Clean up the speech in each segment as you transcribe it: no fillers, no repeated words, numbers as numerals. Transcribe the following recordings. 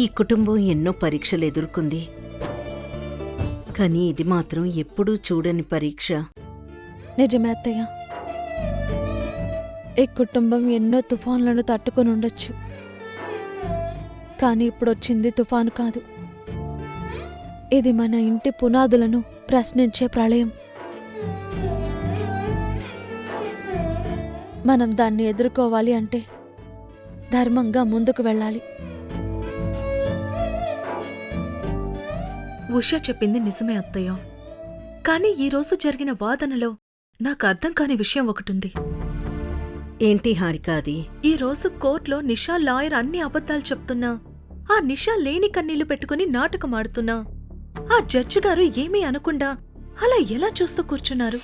ఈ కుటుంబం ఎన్నో పరీక్షలు ఎదుర్కొంది. కానీ ఇది మాత్రం ఎప్పుడూ చూడని పరీక్ష. నిజమే అత్తయ్య. ఈ కుటుంబం ఎన్నో తుఫాన్లను తట్టుకొని ఉండొచ్చు, కానీ ఇప్పుడొచ్చింది తుఫాను కాదు. ఇది మన ఇంటి పునాదులను ప్రశ్నించే ప్రళయం. మనం దాన్ని ఎదుర్కోవాలి అంటే ధర్మంగా ముందుకు వెళ్ళాలి. ఉషా చెప్పింది నిజమే అత్తయ్య. కానీ ఈరోజు జరిగిన వాదనలో నాకు అర్థం కాని విషయం ఒకటుంది. ఏంటి హారిక అది? ఈరోజు కోర్టులో నిషా లాయర్ అన్ని అబద్ధాలు చెప్తున్నా, ఆ నిషా లేని కన్నీళ్లు పెట్టుకుని నాటకమాడుతున్నా ఆ జడ్జి గారు ఏమీ అనకుండా అలా ఎలా చూస్తూ కూర్చున్నారు?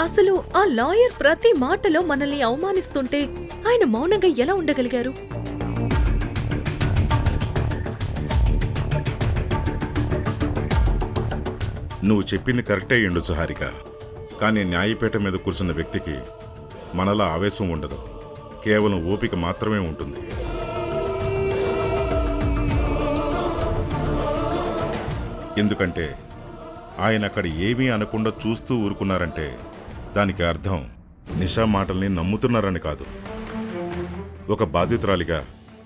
అసలు ఆ లాయర్ ప్రతి మాటలో మనల్ని అవమానిస్తుంటే ఆయన మౌనంగా ఎలా ఉండగలిగారు? నువ్వు చెప్పింది కరెక్టే అయ్యుండొచ్చు హారిక. కానీ న్యాయపీఠ మీద కూర్చున్న వ్యక్తికి మనలా ఆవేశం ఉండదు, కేవలం ఓపిక మాత్రమే ఉంటుంది. ఎందుకంటే ఆయన అక్కడ ఏమీ అనకుండా చూస్తూ ఊరుకున్నారంటే దానికి అర్థం నిషా మాటల్ని నమ్ముతున్నారని కాదు, ఒక బాధితురాలిగా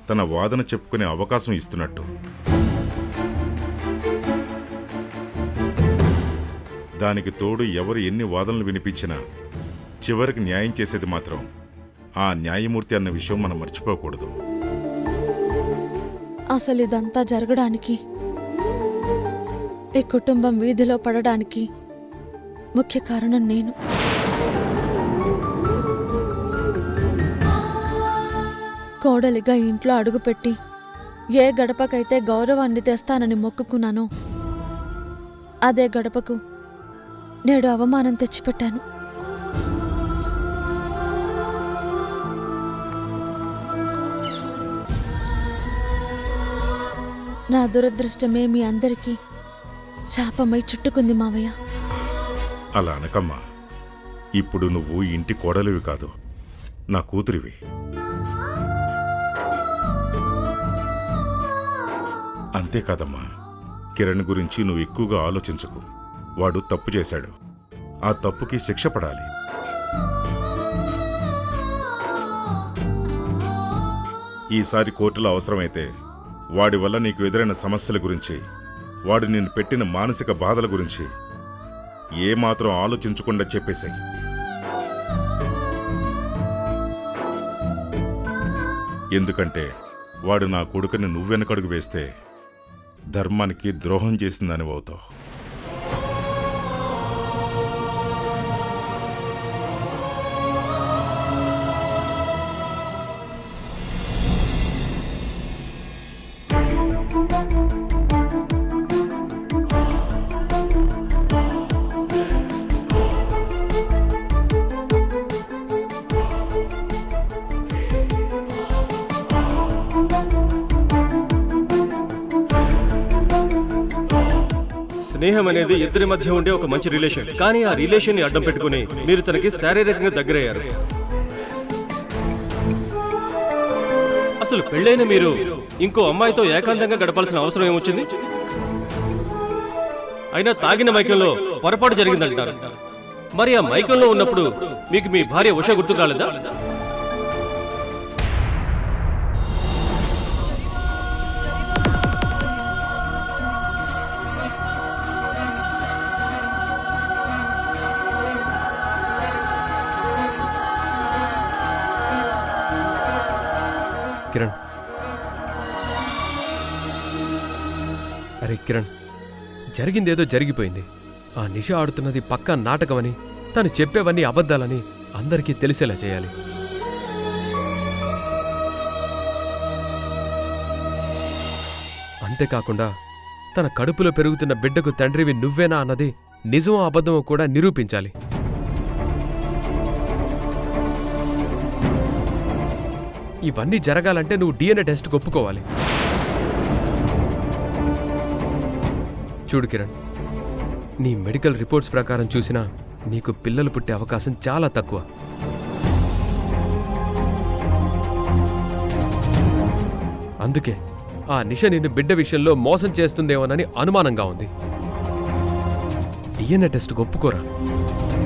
తన వాదన చెప్పుకునే అవకాశం ఇస్తున్నట్టు. దానికి తోడు ఎవరు ఎన్ని వాదనలు వినిపించినా చివరికి న్యాయం చేసేది మాత్రం ఆ న్యాయమూర్తి అన్న విషయం మనం మర్చిపోకూడదు. అసలు ఇదంతా జరగడానికి, ఈ కుటుంబం వీధిలో పడడానికి ముఖ్య కారణం నేను. కోడలిగా ఇంట్లో అడుగుపెట్టి ఏ గడపకైతే గౌరవాన్ని తెస్తానని మొక్కుకున్నానో అదే గడపకు నేడు అవమానం తెచ్చిపెట్టాను. నా దురదృష్టమే మీ అందరికీ శాపమై చుట్టుకుంది మావయ్య. అలా అనకమ్మా. ఇప్పుడు నువ్వు ఇంటి కోడలివి కాదు, నా కూతురివి. అంతేకాదమ్మా, కిరణ్ గురించి నువ్వు ఎక్కువగా ఆలోచించకు. వాడు తప్పు చేశాడు, ఆ తప్పుకి శిక్ష పడాలి. ఈసారి కోర్టులో అవసరమైతే వాడి వల్ల నీకు ఎదురైన సమస్యల గురించి, వాడు నిన్ను పెట్టిన మానసిక బాధల గురించి ఏమాత్రం ఆలోచించకుండా చెప్పేశాయి. ఎందుకంటే వాడు నా కొడుకుని నువ్వెనకడుగు వేస్తే ధర్మానికి ద్రోహం చేసిందని అవుతావు. స్నేహం అనేది ఇద్దరి మధ్య ఉండే ఒక మంచి రిలేషన్. కానీ ఆ రిలేషన్ ని అడ్డం పెట్టుకుని మీరు తనకి శారీరకంగా దగ్గరయ్యారు. అసలు పెళ్ళైన మీరు ఇంకో అమ్మాయితో ఏకాంతంగా గడపాల్సిన అవసరం ఏమొచ్చింది? అయినా తాగిన మైకంలో పొరపాటు జరిగిందంటారు. మరి ఆ మైకంలో ఉన్నప్పుడు మీకు మీ భార్య ఉష గుర్తుకు రాలేదా? కిరణ్, అరే కిరణ్, జరిగిందేదో జరిగిపోయింది. ఆ నిష ఆడుతున్నది పక్కా నాటకమని, తను చెప్పేవన్నీ అబద్ధాలని అందరికీ తెలిసేలా చేయాలి. అంతేకాకుండా తన కడుపులో పెరుగుతున్న బిడ్డకు తండ్రివి నువ్వేనా అన్నది నిజమో అబద్ధమో కూడా నిరూపించాలి. ఇవన్నీ జరగాలంటే నువ్వు DNA టెస్ట్కి ఒప్పుకోవాలి. చూడు కిరణ్, నీ మెడికల్ రిపోర్ట్స్ ప్రకారం చూసినా నీకు పిల్లలు పుట్టే అవకాశం చాలా తక్కువ. అందుకే ఆ నిష నిన్ను బిడ్డ విషయంలో మోసం చేస్తుందేమోనని అనుమానంగా ఉంది. DNA టెస్ట్కు ఒప్పుకోరా?